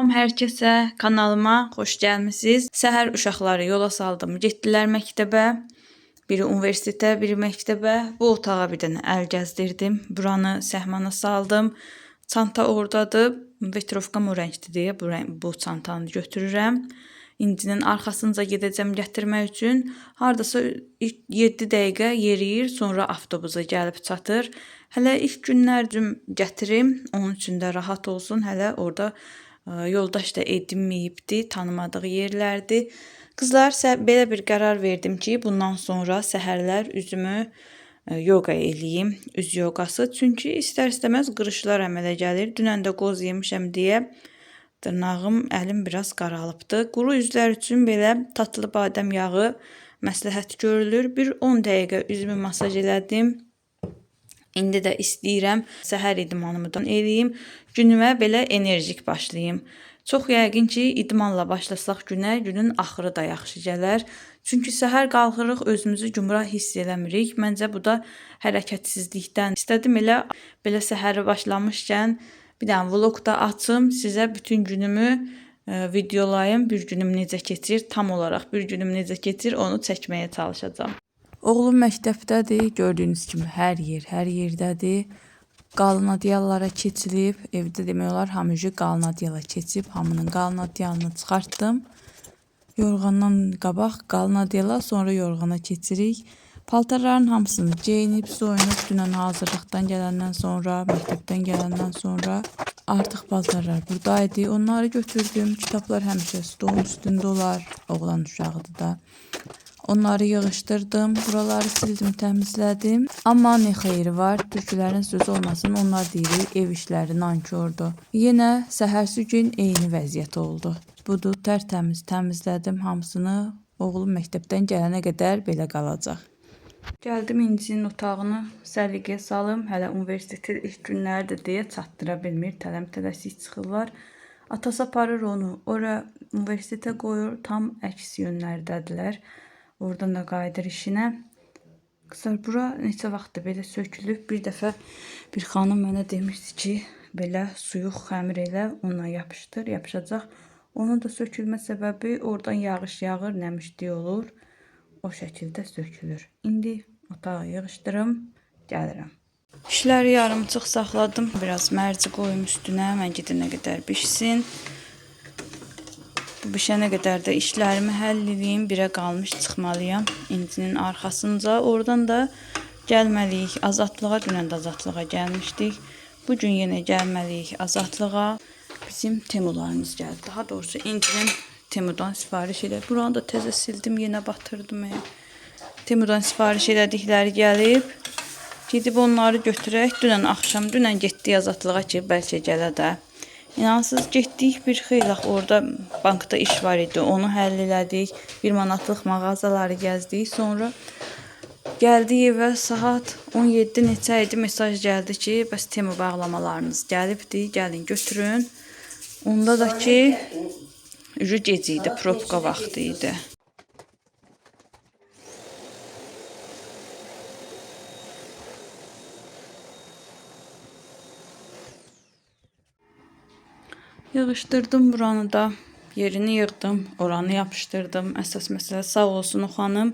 Salam hər kəsə, kanalıma xoş gəlmisiniz. Səhər uşaqları yola saldım, getdilər məktəbə. Biri universitetə, biri məktəbə. Bu otağa bir dənə əl gəzdirdim. Buranı səhmana saldım. Çanta oradadır. Vetrovkam o rəngdir deyə bu çantanı götürürəm. İncinin arxasınca gedəcəm gətirmək üçün. Hardasa 7 dəqiqə yeriyir, sonra avtobusa gəlib çatır. Hələ ilk günlər üçün gətirim, onun üçün də rahat olsun. Hələ orada yoldaş da edinməyibdi, tanımadığı yerlərdir. Qızlar, belə bir qərar verdim ki, bundan sonra səhərlər üzümü yoga eləyim, üz yoqası. Çünki istər-istəməz qırışlar əmələ gəlir. Dünən də qoz yemişəm deyə dırnağım, əlim biraz qaralıbdı. Quru üzlər üçün belə tatlı badəm yağı məsləhət görülür. Bir 10 dəqiqə üzümü masaj elədim. İndi də istəyirəm səhər idmanımdan eləyim. Günümə belə enerjik başlayım. Çox yəqin ki, idmanla başlasaq günə, günün axırı da yaxşı gələr. Çünki səhər qalxırıq, özümüzü gümrah hiss eləmirik. Məncə bu da hərəkətsizlikdən. İstədim belə səhəri başlamışkən bir dənə vlog da açım, sizə bütün günümü videolayım. Bir günüm necə keçir, tam olaraq bir günüm necə keçir, onu çəkməyə çalışacağam. Oğlum məktəbdədir, gördüyünüz kimi hər yerdədir. Qalın adyallara keçilib, evdə demək olar hamıcı qalın adyala keçib, hamının qalın adyalını çıxartdım. Yorğandan qabaq qalın adyala, sonra yorğana keçirik. Paltarların hamısını geyinib, soyunub, dünən hazırlıqdan gələndən sonra, məktəbdən gələndən sonra artıq bazarlar buradaydı. Onları götürdüm, kitablar həmişə stolun üstündə olar, oğlan uşağıdır da. Onları yığışdırdım, buraları sildim, təmizlədim. Amma nə xeyri var, türkülərin sözü olmasın, onlar deyir, ev işləri nankordur. Yenə səhərsi gün eyni vəziyyət oldu. Budur, tərtəmiz təmizlədim hamısını. Oğlum məktəbdən gələnə qədər belə qalacaq. Gəldim İncinin otağını səliqəyə salım. Hələ universitetin ilk günləridir deyə çatdıra bilmir, tələm-tələsik çıxırlar. Atası aparır onu, ora universitetə qoyur, tam əks yönlərdədirlər. Oradan da qayıdır işinə. Qızlar, bura neçə vaxtdır belə sökülüb. Bir dəfə bir xanım mənə demişdi ki, belə suyuq xəmir elə, onunla yapışdır, yapışacaq. Onun da sökülmə səbəbi oradan yağış yağır, nəmişlik olur. O şəkildə sökülür. İndi otağı yığışdırım, gəlirəm. İşləri yarımçıq saxladım. Biraz mərci qoyum üstünə, mən gedənə qədər bişsin. Bu bişənə qədər də işlərimi həll edeyim. Birə qalmış çıxmalıyam İncinin arxasınca. Oradan da gəlməliyik azadlığa. Dünən də azadlığa gəlmişdik. Bugün yenə gəlməliyik azadlığa. Bizim Temularımız gəldi. Daha doğrusu İncinin Temudan sifariş elədi. Buranı da təzə sildim, yenə batırdım. Temudan sifariş elədikləri gəlib. Gedib onları götürək. Dünən getdik azadlığa ki, bəlkə gələ də. İnansız getdik, bir xeyli orada bankda iş var idi, onu həll elədik. 1 manatlıq mağazaları gəzdik. Sonra gəldik evə, saat 17 neçə idi, mesaj gəldi ki, bəs Temu bağlamalarınız gəlibdi, gəlin götürün. Onda da ki, gec idi, probka vaxtı idi. Yığışdırdım buranı da, yerini yığdım, oranı yapışdırdım. Əsas məsələ sağ olsun o xanım,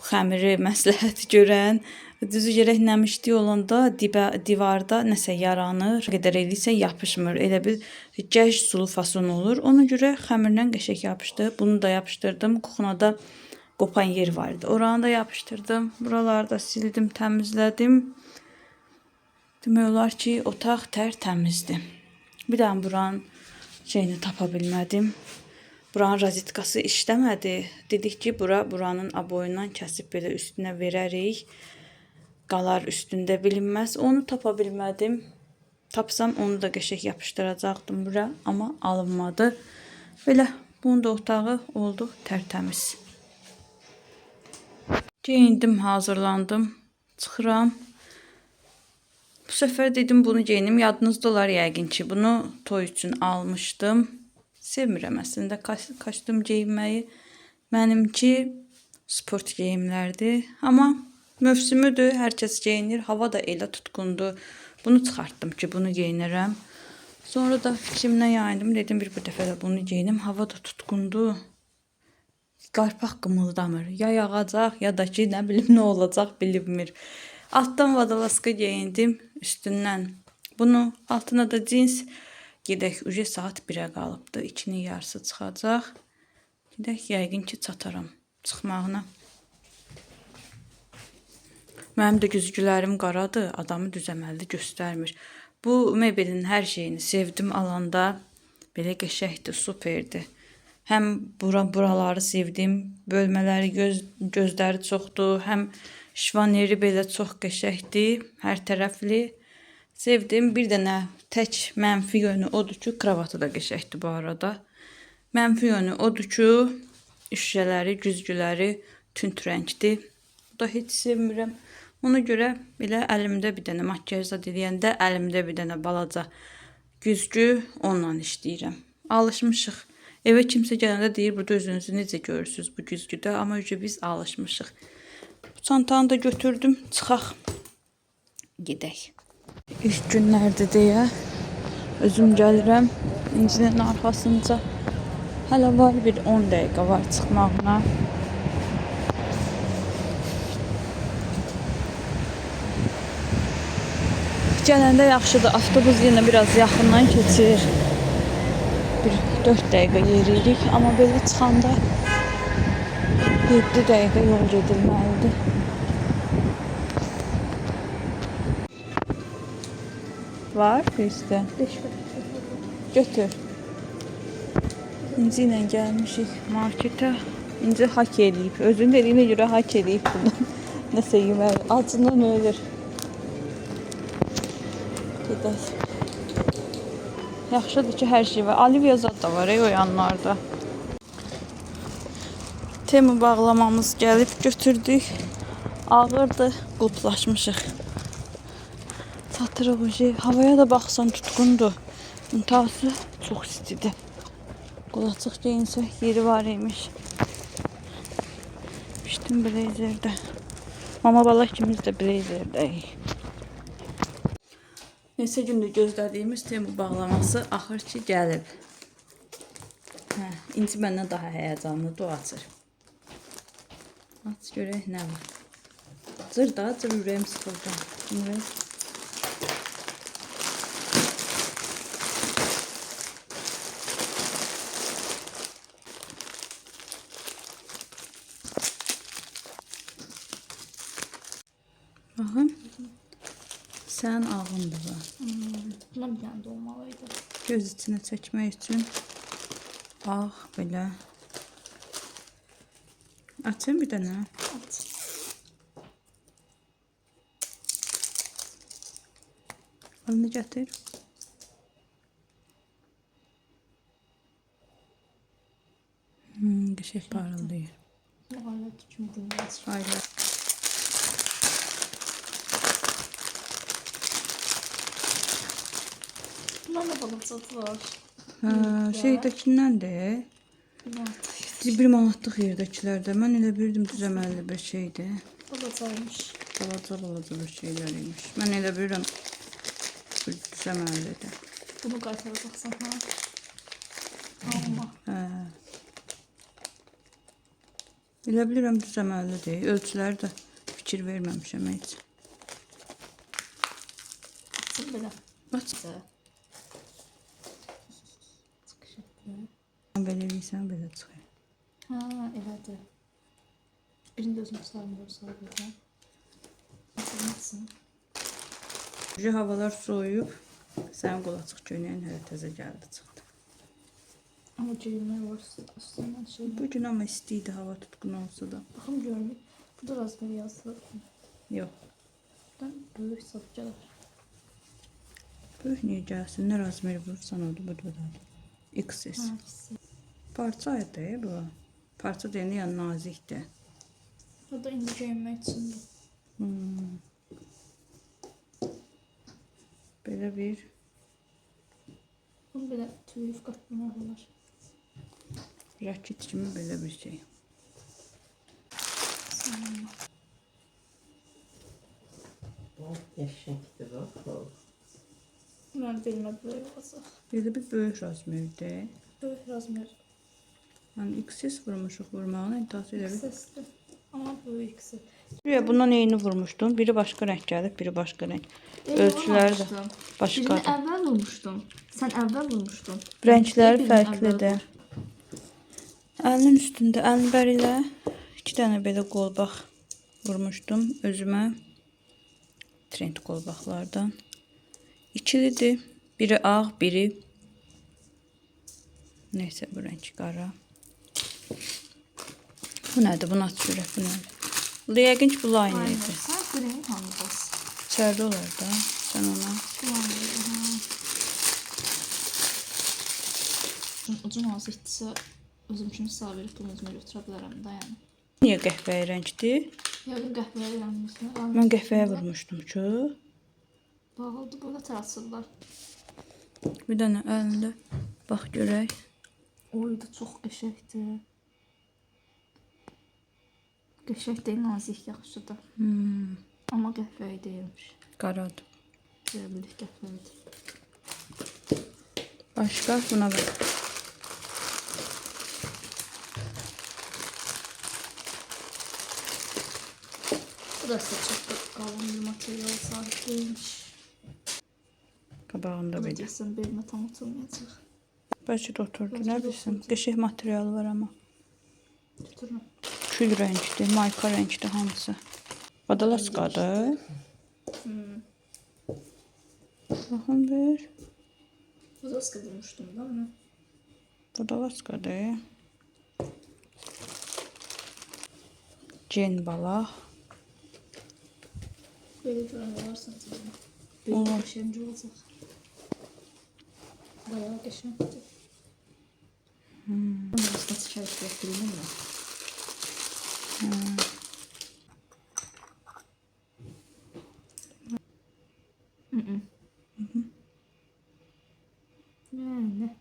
xəmiri məsləhət görən. Düzü gərək nəmişlik olanda divarda nəsə yaranır, qədər eləyirsə yapışmır. Elə bir gəj sulu fason olur. Ona görə xəmirlə qəşəng yapışdı. Bunu da yapışdırdım. Kuxunada qopan yer vardı. Oranı da yapışdırdım. Buraları da sildim, təmizlədim. Demək olar ki, otaq tərtəmizdir. Bir dənə buranın şeyini tapa bilmədim. Buranın rozetkası işləmədi. Dedik ki, buranın aboyundan kəsib belə üstünə verərik. Qalar üstündə bilinməz. Onu tapa bilmədim. Tapsam onu da qəşəng yapışdıracaqdım bura, amma alınmadı. Belə, bunun da otağı oldu tərtəmiz. Geyindim, hazırlandım, çıxıram. Bu səfər dedim bunu geyinim. Yadınızda olar yəqin ki, bunu toy üçün almışdım. Sevmirəm əslində kostyum geyinməyi. Mənimki sport geyimlərdir. Amma mövsümüdür, hər kəs geyinir. Hava da elə tutqundur. Bunu çıxartdım ki, bunu geyinirəm. Sonra da fikrimdən yayındım. Dedim bir bu dəfə də bunu geyinim. Hava da tutqundu. Qarpaq qımıldamır. Ya yağacaq, ya da ki, nə bilim nə olacaq bilinmir. Altdan vadalaska geyindim üstündən. Bunu altına da cins gedək. Uje saat 1-ə qalıbdı. 2-nin yarısı çıxacaq. Gedək, yəqin ki, çataram çıxmağına. Mənim də güzgülərim qaradır. Adamı düzəməlli göstərmir. Bu mebelin hər şeyini sevdim alanda. Belə qəşəkdir, superdir. Həm buraları sevdim. Bölmələri, gözləri çoxdur. Həm şivaneri belə çox qəşəkdir. Hər tərəfli. Sevdim. Bir dənə tək mənfi yönü odur ki, kravatı da qəşəkdir bu arada. Mənfi yönü odur ki, şüşələri, güzgüləri tünd rəngdir. Bu da heç sevmirəm. Ona görə belə əlimdə bir dənə makyajda deyəndə əlimdə bir dənə balaca güzgü onunla işləyirəm. Alışmışıq. Evə kimsə gələndə deyir, burada özünüzü necə görürsünüz bu güzgüdə, amma öncə biz alışmışıq. Bu çantanı da götürdüm, çıxaq. Gedək. İlk günlərdir deyə özüm gəlirəm. İncinin arxasınca hələ var bir 10 dəqiqə var çıxmağına. Gələndə yaxşıdır. Avtobus yenə biraz yaxından keçir. Bir 4 dəqiqə yeriyirik. Amma belə çıxanda 7 dəqiqə yol gedilməlidir. Var bizdə. Götür. İnci ilə gəlmişik marketə. İnci hak eləyib. Özünün dediyinə görə hak eləyib bunu. Nəsə yeməli. Acından ölür. Gedək. Yaxşıdır ki, hər şey var. Olivia zad da var o yanlarda. Temu bağlamamız gəlib götürdük. Ağırdır, qutlaşmışıq. Çatırıq ucu. Havaya da baxsan tutqundur. İntihası çox istidir. Qulacıq geyinsək yeri var imiş. Pişdim blazerdə. Mama bala ikimiz də blazerdəyik. Neçə gündür gözlədiyimiz Temu bağlaması axır ki gəlib. İnci məndən daha həyəcanlı açır. Aç görək nə var. Cır da, cır ürəyim sıxıldı. Baxın. Sən ağın da var. Buna bir dənə də olmalıydı. Göz içinə çəkmək üçün ağ belə. Açın bir dənə. Aç. Onu gətir. Qəşəng parıldayır. Hala tüküm dinləyiz. Aynen. Bunlar da balıqçatı var. Şeydəkindən də. Bunlar. 1 manatlıq yerdəkilərdə. Mən elə bilirdim düzəməlli bir şeydir. Balıqçaymış. Balaca bir şeylər imiş. Mən elə bilirəm düzəməllidir. Bunu qaytaracaqsan ha? Alma. Elə bilirəm düzəməllidir. Ölçüləri də fikir verməmişəm heç. Açın belə. Aç. Çıxış etdi. Belə eləyirsən, belə çıxır. Ha, elədir. Birini də özüm sarmıyorum sadəcə. Açılmasın. Havalar soyuyub. Sənin qulacıq göynəyin hələ təzə gəldi çıxdı. Ama geyinmək var üstündən şey. Bugün amma istiydi hava tutqun olsa da. Baxım görmür. Burada razmeri yazılır. Yox. Buradan böyük sap gəlir. Böyük niyə gəlsin? Nə razmeri vurursan oldu bu da. XS. Ha, ikisi. Parça idi bu. Parça deyəndə yəni nazikdir. Bu da indi geyinmək üçündür. Belə bir Bunu belə tüyüf qatlamaq olar. raket kimi belə bir şey. Bol qəşəngdir bax. Mən bilmə böyük olacaq. Bir de bir böyük razmerdi. Böyük razmer Yani XS vurmuşuq vurmağına intihas edebilir. sesli. Ama böyüksə. Buraya bundan eyni vurmuşdum. Biri başka renk geldi, biri başka renk. Ölçüləri də Birini başqadır. əvvəl vurmuşdum. Sən əvvəl vurmuşdun. Renkləri Birini fərqlidir. əvvəl vur. Əlinin üstündə əlbər ilə 2 dənə belə qolbaq vurmuşdum özümə. Trend qolbaqlardan. İkilidir. Biri ağ, biri neyse bu renk qara. Bu nədir? Bunu aç görək, bu nədir? Yəqin ki, bu line Aynen. idi. Sən qreni tanıdın. İçəridə olar da. Sən ona. Ucun az etdisə özüm üçün sağ verib bunu özümə götürə bilərəm da yəni. Niyə qəhvəyi rəngdir? Yəqin qəhvəyə verəmişsən. Mən qəhvəyə vurmuşdum ki. Bağlıdır, burada tərəsirlər. Bir dənə əlində. Bax görək. Oydu, çox qəşəngdir. Qəşəngdir, nazik, yaxşıdır. Amma qəhvəyi deyilmiş. Qaradır. Deyə bilik qəhvəyidir. Başqa buna bax. Bu da sizə çox qalın bir material sahib deyilmiş. Qabağında Bu belə. deyəsən belimə tam oturmayacaq. Bəlkə də oturdu, Bəlkə nə də bilsin. oturdu. Qəşəng materialı var amma. Götürürəm. Kül rəngdir, mayka rəngdir hamısı. Badalaskadır. Baxın bir. Bu da sıkı vurmuşdum da onu. Badalaskadır. Cin balaq. Belə görən olarsan canım. Olar. Belə qəşəng olacaq. Bayağı qəşəngdir. Bunu aslında çıxarıb gətirilmir mi? Yani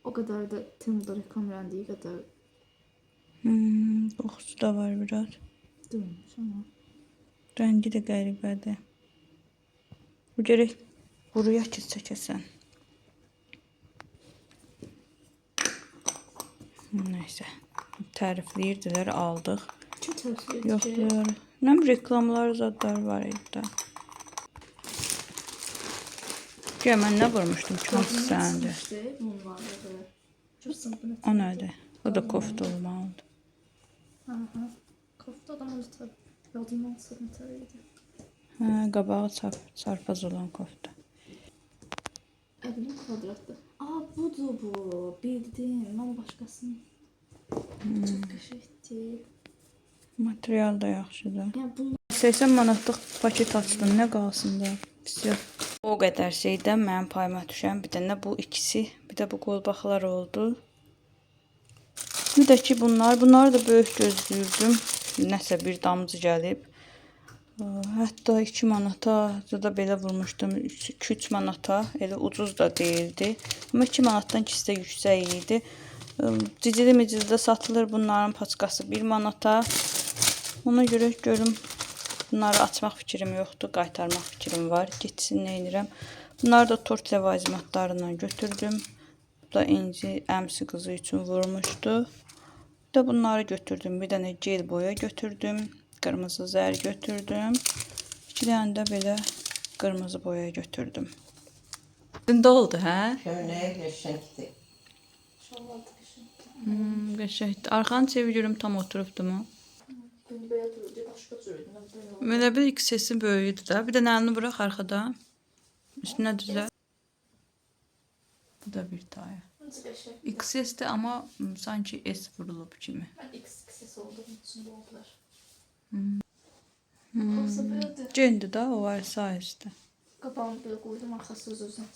o kadar da Temu'da reklam verdiği kadar Qoxusu da var biraz. değilmiş ama. Rəngi də qəribədir. Bu gərək quruya ki çəkəsən. Neyse. Tərifləyirdilər, aldıq. Kim tavsiye edecek? Yoxlayır. Nəm reklamlar zadlar var idi. Gəl, mən nə vurmuşdum ki, hansı səndə? Bunlar da böyle. Çok sıkıntı. O nədir? O da kofta olmalıdır. Aha. Kofta adam öyle tabi. Yadımdan sırrını tarıydı. Hə, qabağı çarpaz olan kofta. Evinin kvadratı. Aa budur bu. Bildim. Ben başkasını. Çok qəşəngdir. Material da yaxşıdır. Yani bunlar 80 manatlıq paket açdım, nə qalsın da. Всё. O qədər şeydən mənim payıma düşən bir dənə bu ikisi, bir də bu qolbaqlar oldu. Bir də ki bunlar da böyük gözləyirdim. Nəsə bir damcı gəlib. Hətta 2 manata da belə vurmuşdum. 2-3 manata. Elə ucuz da değildi. Amma 2 manatdan ikisi də yüksək idi. Cicili-micildə satılır bunların paçkası 1 manata. Ona görə görüm bunları açmaq fikrim yoxdur, qaytarmaq fikrim var. Getsin nə edirəm. Bunları da tort ləvazimatlarından götürdüm. Bu da İnci əmsi qızı üçün vurmuşdu. Bir də bunları götürdüm. Bir dənə gel boya götürdüm. Qırmızı zər götürdüm. 2 dənə də belə qırmızı boya götürdüm. Dində oldu, hə? Şöyle qəşəngdir. inşallah da qəşəngdir. Qəşəngdir. Arxanı çeviriyorum, tam oturubdu mu? Beni belə durdu, başqa cür idi. Mən belə Belə bir iki sesi böyüydü də. Bir dənə əlini burax arxadan. Üstünə düzə. Bu da bir tane. Məncə qəşəng. XS-dir amma sanki S vurulub kimi. Mən X olduğum üçün də oldular. Olsa belədir. Cendi də o var sayəsində. Qabağımı belə qoydum, arxası öz-özünə.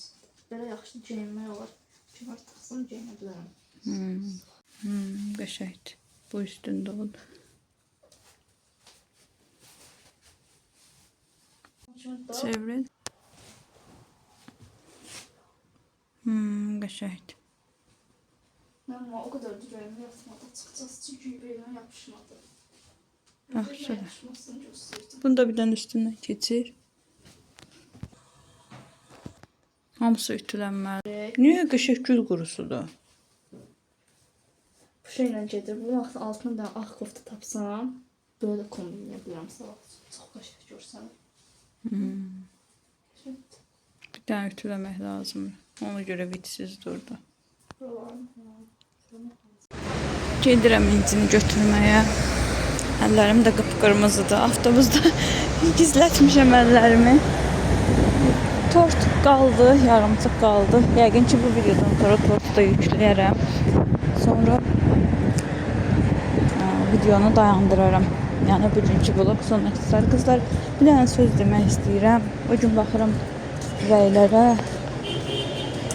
Belə yaxşı geyinmək olar. Kim var taxsın, geyinə bilərəm. Qəşəngdir. Bu üstündə oldu. Çevirin. Qəşəngdir. Amma o qədər dürəyim yatmadı. Açıqcası çünki belimə yapışmadı. Yaxşı. Yapışmasını göstərdim. Bunu da bir dənə üstündən keçir. Hamısı ütülənməli. Niyə qışıq gül qurusudur? Bu şeylə gedir. Bu vaxt altına da ağ kofta tapsam, böyle kombinləyə bilirəm sabah. Çox qəşəng görsən. Bir dənə ütüləmək lazımdır. Ona görə bitsiz durdu. Gedirəm incini götürməyə. Əllərim də qıpqırmızıdır. Avtobusda gizlətmişəm əllərimi. Tort qaldı, yarımçıq qaldı. Yəqin ki, bu videodan sonra tortu da yükləyərəm. Sonra videonu dayandıraram. Yəni bugünkü vlog sona çatır. Qızlar, bir dənə söz demək istəyirəm. O gün baxıram rəylərə.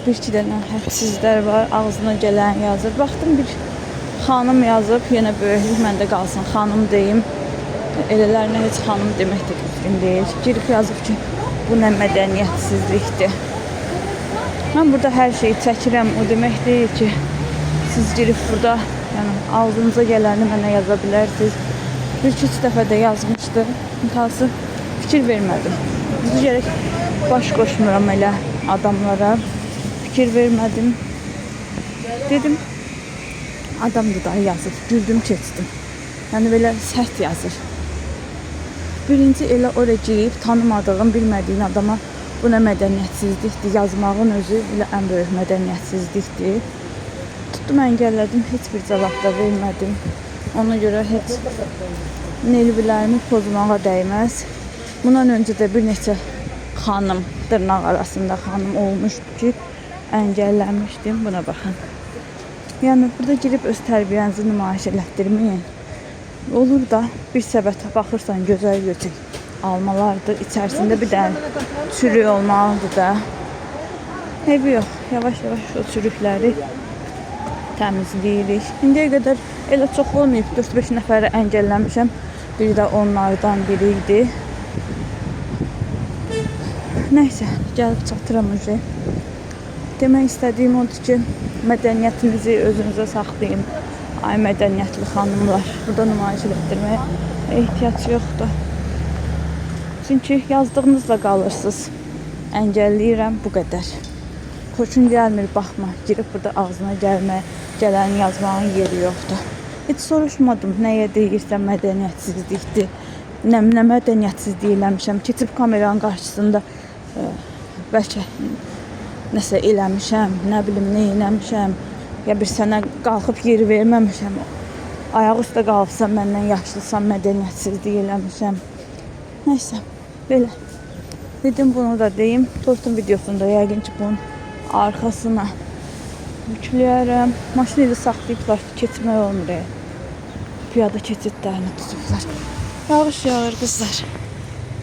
Bir-iki dənə hədsizlər var, ağzına gələn yazır. Baxdım bir xanım yazıb, yenə böyüklük məndə qalsın, xanım deyim. Elələrinə heç xanım demək də düzgün deyil. Girib yazıb ki, bu nə mədəniyyətsizlikdir. Mən burada hər şeyi çəkirəm, o demək deyil ki, siz girib burada yəni, ağzınıza gələni mənə yaza bilərsiniz. Bir-iki dəfə də yazmışdı, qalsı fikir vermədim. Biz gərək baş qoşmuram elə adamlara. Fikir vermədim. Dedim, adam da yazır, güldüm keçdim. Yəni belə sərt yazır. Birinci elə oraya girib tanımadığım, bilmədiyim adama bu nə mədəniyyətsizlikdir, yazmağın özü elə ən böyük mədəniyyətsizlikdir. Tutdum, əngəllədim, heç bir cavab da vermədim. Ona görə heç nervlərimi pozmağa dəyməz. Bundan öncə də bir neçə xanım, dırnaq arasında xanım olmuşdu ki, əngəlləmişdim. Buna baxın. Yəni, burada girib öz tərbiyənizi nümayiş elətdirməyin. Olur da bir səbətə baxırsan, gözəl-gözəl almalardır. İçərisində bir dənə çürük olmalıdır da. Eybi yox, yavaş-yavaş o çürükləri təmizləyirik. İndiyə qədər elə çox olmayıb, 4-5 nəfəri əngəlləmişəm. Biri də onlardan biri idi. Nəysə, gəlib çatıram ucu. Demək istədiyim odur ki, mədəniyyətinizi özünüzə saxlayın. Ay mədəniyyətli xanımlar, burada nümayiş etdirməyə ehtiyac yoxdur. Çünki yazdığınızla qalırsınız. Əngəlləyirəm, bu qədər. Xoşun gəlmir, baxma, girib burada ağzına gələni yazmağın yeri yoxdur. Heç soruşmadım, nəyə deyirsən mədəniyyətsizlikdir. Nə mədəniyyətsizlik eləmişəm, keçib kameranın qarşısında bəlkə nəsə eləmişəm, nə bilim, nə eləmişəm. Ya bir sənə qalxıb yeri verməmişəm. Ayaq üstə qalıbsan, məndən yaşlısan, mədəniyyətsizlik eləmişəm. Nəysə, belə. Dedim, bunu da deyim. Tortun videosunda yəqin ki, bunun arxasına yükləyərəm. Maşını ilə saxlayıblar, keçmək olmur. Piyada keçidlərini tutublar. Yağış yağır, qızlar.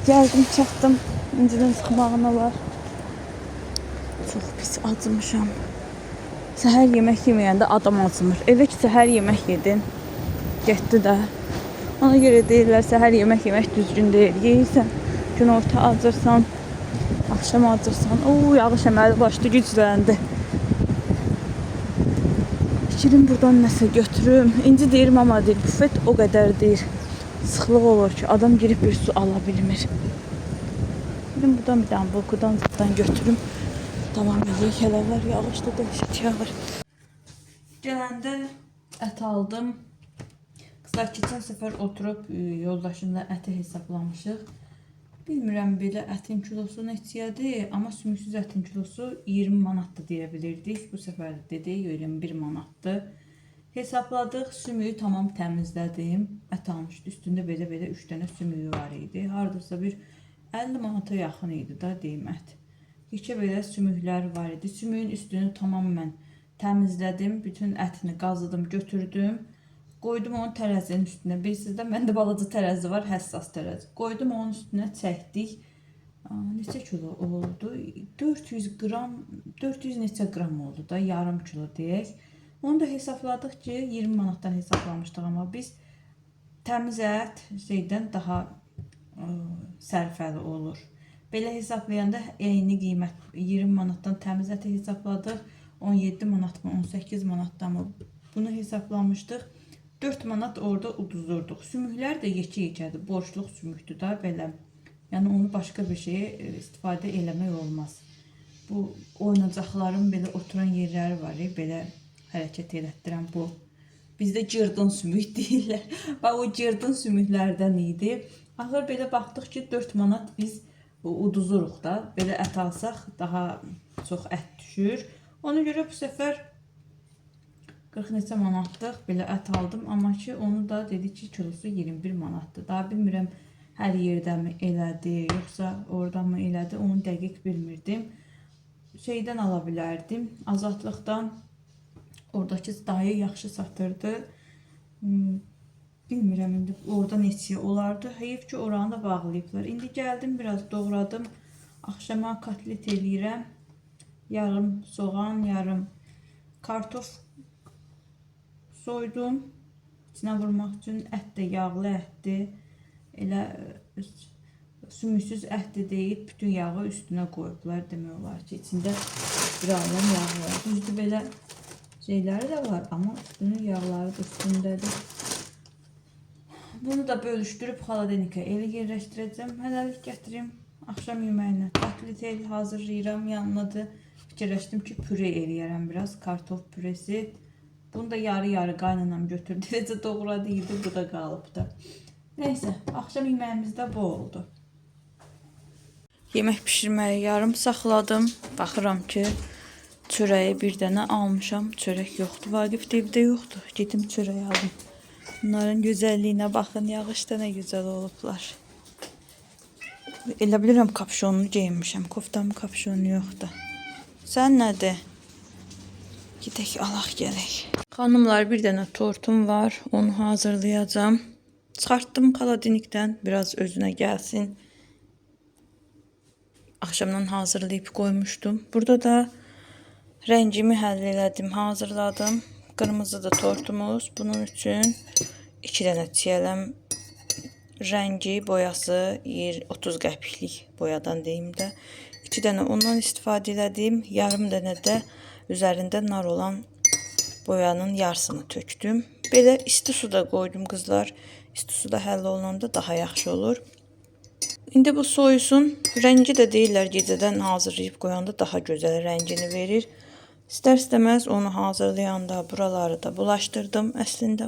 Gəldim, çatdım. İncinin sıxmağına var. Çox pis acımışam. Səhər yemək yeməyəndə adam acımır. Elə ki, səhər yemək yedin, getdi də. Ona görə deyirlər, səhər yemək yemək düzgün deyil. Yeyirsən, günorta acırsan, axşam acırsan. Yağış əməli başdı, gücləndi. Fikrim buradan nəsə götürüm. İnci deyirəm, amma deyir, bufet o qədər deyir. Sıxlıq olur ki, adam girib bir su ala bilmir. Dedim, buradan bir dənə bulkudan zaten götürüm. Davam edək, hələ var, yağışda dəhşət yağır. Gələndə ət aldım. Qızlar, keçən səfər oturub yoldaşımla əti hesablamışıq. Bilmirəm, belə ətin kilosu neçəyədir, amma sümüksüz ətin kilosu 20 manatdır deyə bilirdik. Bu səfər dedik, 21 manatdır. Hesabladıq, sümüyü tamam təmizlədim. Ət almışdı, üstündə belə 3 dənə sümüyü var idi. Hardasa bir 50 manata yaxın idi da, deyim, ət. Yekə belə sümüklər var idi. Sümüyün üstünü tamam mən təmizlədim. Bütün ətini qazıdım, götürdüm. Qoydum onun tərəzinin üstünə. Bilirsiniz də, məndə balaca tərəzi var, həssas tərəzi. Qoydum onun üstünə, çəkdik. Neçə kilo oldu? 400 neçə qram oldu da, yarım kilo deyək. Onu da hesabladıq ki, 20 manatdan hesablamışdıq, amma biz təmiz ət şeydən daha sərfəli olur. Belə hesablayanda eyni qiymət 20 manatdan təmiz əti hesabladıq. 17 manat mı, 18 manatdan mı bunu hesaplamışdıq. 4 manat orada uduzurduq. Sümüklər də yekə-yekədir, borçluq sümükdür da belə. Yəni onu başqa bir şeye istifadə eləmək olmaz. Bu oynayacaqların belə oturan yerləri var, belə hərəkət elətdirən bu. Bizdə cırdın sümük deyirlər. Bax o cırdın sümüklərdən idi. Axır belə baxdıq ki, 4 manat biz uduzuruq da. Belə ət alsaq daha çox ət düşür. Ona görə bu səfər 40 neçə manatlıq belə ət aldım. Amma ki, onu da dedi ki, kilosu 21 manatdır. Daha bilmirəm hər yerdə mi elədi, yoxsa oradan mı elədi, onu dəqiq bilmirdim. Şeydən ala bilərdim, Azadlıqdan. Oradakı dayı yaxşı satırdı. Bilmirəm indi orada neçə olardı. Heyif ki, oranı da bağlayıblar. İndi gəldim, biraz doğradım. Axşama kotlet eləyirəm. Yarım soğan, yarım kartof soydum. İçinə vurmaq üçün ət də yağlı ətdir. Elə sümüksüz ətdir deyib, bütün yağı üstünə qoyublar. Demək olar ki, içində bir aləm yağ var. Düzdür, belə şeyləri də var, amma üstünün yağları da üstündədir. Bunu da bölüşdürüb xaladenikə elə yerləşdirəcəm. Hələlik gətirim. Axşam yeməyinə kotlet hazırlayıram. Yanına da fikirləşdim ki, püre eləyərəm biraz. Kartof püresi. Bunu da yarı-yarı qaynanam götürdü. Necə doğradı idi, bu da qalıbdı. Neyse, axşam yeməyimiz də bu oldu. Yemək pişirməyi yarım saxladım. Baxıram ki, çörəyi bir dənə almışam. Çörək yoxdur. Vaqif də evdə yoxdur. Gedim çörək aldım. Bunların gözəlliyinə baxın. Yağışda nə gözəl olublar. Elə bilirəm kapşonunu geyinmişəm. Koftamın kapşonu yoxdur. Sən nədir? Gidək alaq gələk. Xanımlar, bir dənə tortum var. Onu hazırlayacağım. Çıxartdım xaladenikdən. Biraz özünə gəlsin. Axşamdan hazırlayıb qoymuşdum. Burada da rəngimi həll elədim, hazırladım. Qırmızıdır tortumuz. Bunun üçün 2 dənə çiyələm rəngi boyası 30 qəpiklik boyadan deyim də. 2 dənə ondan istifadə elədim. Yarım dənə də üzərində nar olan boyanın yarısını tökdüm. Belə isti suda qoydum qızlar. İsti suda həll olunanda daha yaxşı olur. İndi bu soyusun. Rəngi də deyirlər gecədən hazırlayıb qoyanda daha gözəl rəngini verir. İstər-istəməz onu hazırlayanda buraları da bulaşdırdım. Əslində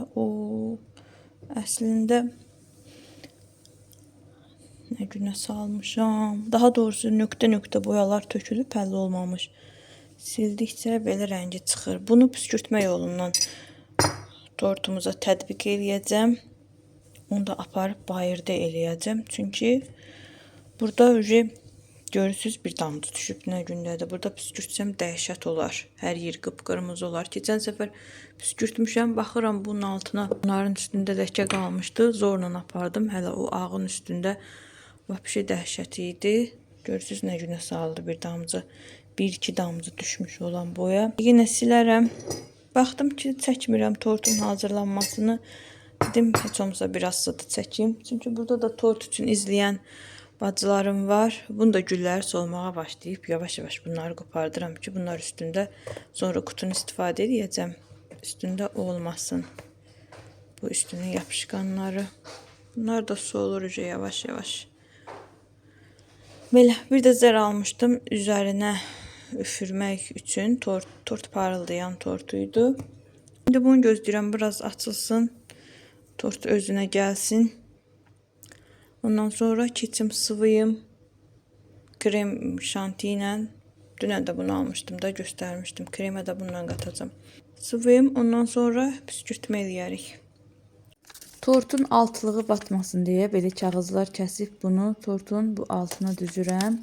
nə günə salmışam. Daha doğrusu nöqtə-nöqtə boyalar tökülüb həll olmamış. Sildikcə belə rəngi çıxır. Bunu püskürtmə yolundan tortumuza tətbiq eləyəcəm. Onu da aparıb bayırda eləyəcəm. Çünki burada görürsünüz bir damcı düşüb nə gündədir. Burada püskürtsəm dəhşət olar. Hər yer qıpqırmızı olar. Keçən səfər püskürtmüşəm. Baxıram bunun altına. Bunların üstündə ləkə qalmışdı. Zorla apardım. Hələ o ağın üstündə vəbşə dəhşət idi. Görürsünüz nə günə saldı bir damcı. 1-2 damcı düşmüş olan boya. Yenə silərəm. Baxdım ki, çəkmirəm tortun hazırlanmasını. Dedim, heç olmasa biraz sıdı çəkim. Çünki burada da tort üçün izləyən bacılarım var. Bunu da gülləri solmağa başlayıb. Yavaş-yavaş bunları qopardıram ki, bunlar üstündə sonra qutunu istifadə edəcəm. Üstündə olmasın. Bu üstünün yapışqanları. Bunlar da solur yavaş-yavaş. Belə, bir də zər almışdım. Üzərinə üfürmək üçün tort parıldayan tortuydu. İndi bunu gözləyirəm, biraz açılsın. Tort özünə gəlsin. Ondan sonra keçim sıvıyım. Krem şanti ilə. Dünən də bunu almışdım da göstərmişdim. Kremə də bundan qatacağım. Sıvıyım. Ondan sonra püskürtmə eləyərik. Tortun altlığı batmasın deyə belə kağızlar kəsib bunu tortun bu altına düzürəm.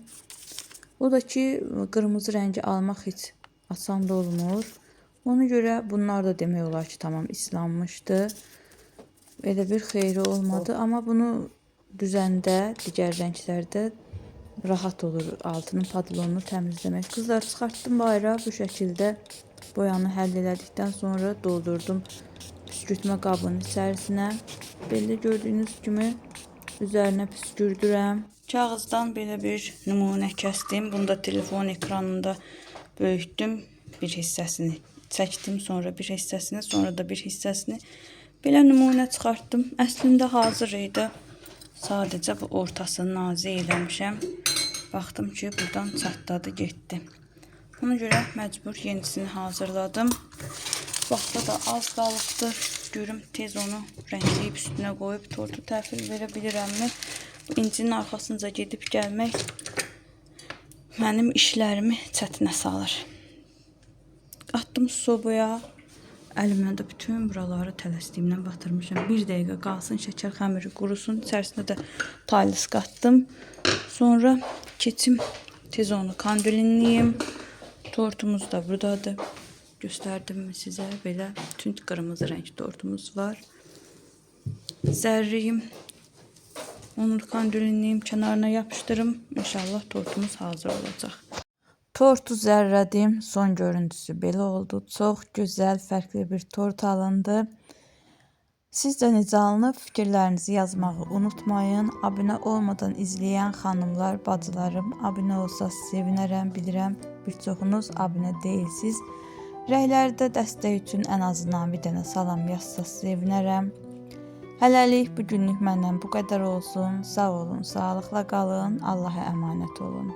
O da ki, qırmızı rəngi almaq heç asan da olmur. Ona görə bunlar da demək olar ki, tamam islanmışdı. Elə bir xeyri olmadı. Amma bunu düzəndə, digər rənglərdə rahat olur altının padlonunu təmizləmək. Qızlar, çıxartdım bayıra bu şəkildə boyanı həll elədikdən sonra doldurdum püskürtmə qabının içərisinə. Belə gördüyünüz kimi üzərinə püskürdürəm. Kağızdan belə bir nümunə kəsdim. Bunu da telefon ekranında böyütdüm. Bir hissəsini çəkdim, sonra bir hissəsini, sonra da bir hissəsini. Belə nümunə çıxartdım. Əslində hazır idi. Sadəcə bu ortasını nazik eləmişəm. Baxdım ki, buradan çatladı, getdi. Ona görə məcbur yenisini hazırladım. Vaxta da az qalıbdır. Görüm tez onu rəngləyib üstünə qoyub tortu təhvil verə bilirəmmi? Bu incinin arxasınca gedib gəlmək mənim işlərimi çətinə salır. Atdım sobaya. Əlimlə də bütün buraları tələsdiyimdən batırmışam. 1 dəqiqə qalsın, şəkər xəmiri qurusun. İçərisinə də talis qatdım. Sonra keçim tez onu kandulinliyim. Tortumuz da buradadır. Göstərdim mi sizə? Belə tünd qırmızı rəng tortumuz var. Zərriyim. Onu kandulinliyim, kənarına yapışdırım. İnşallah tortumuz hazır olacaq. Tortu zərrədim. Son görüntüsü belə oldu. Çox gözəl, fərqli bir tort alındı. Siz də necə alınıb fikirlərinizi yazmağı unutmayın. Abunə olmadan izləyən xanımlar, bacılarım, abunə olsaz sevinərəm, bilirəm. Bir çoxunuz abunə deyilsiz. Rəylərdə dəstək üçün ən azından bir dənə salam yazsaz sevinərəm. Hələlik bugünlük məndən bu qədər olsun. Sağ olun, sağlıqla qalın. Allah'a əmanət olun.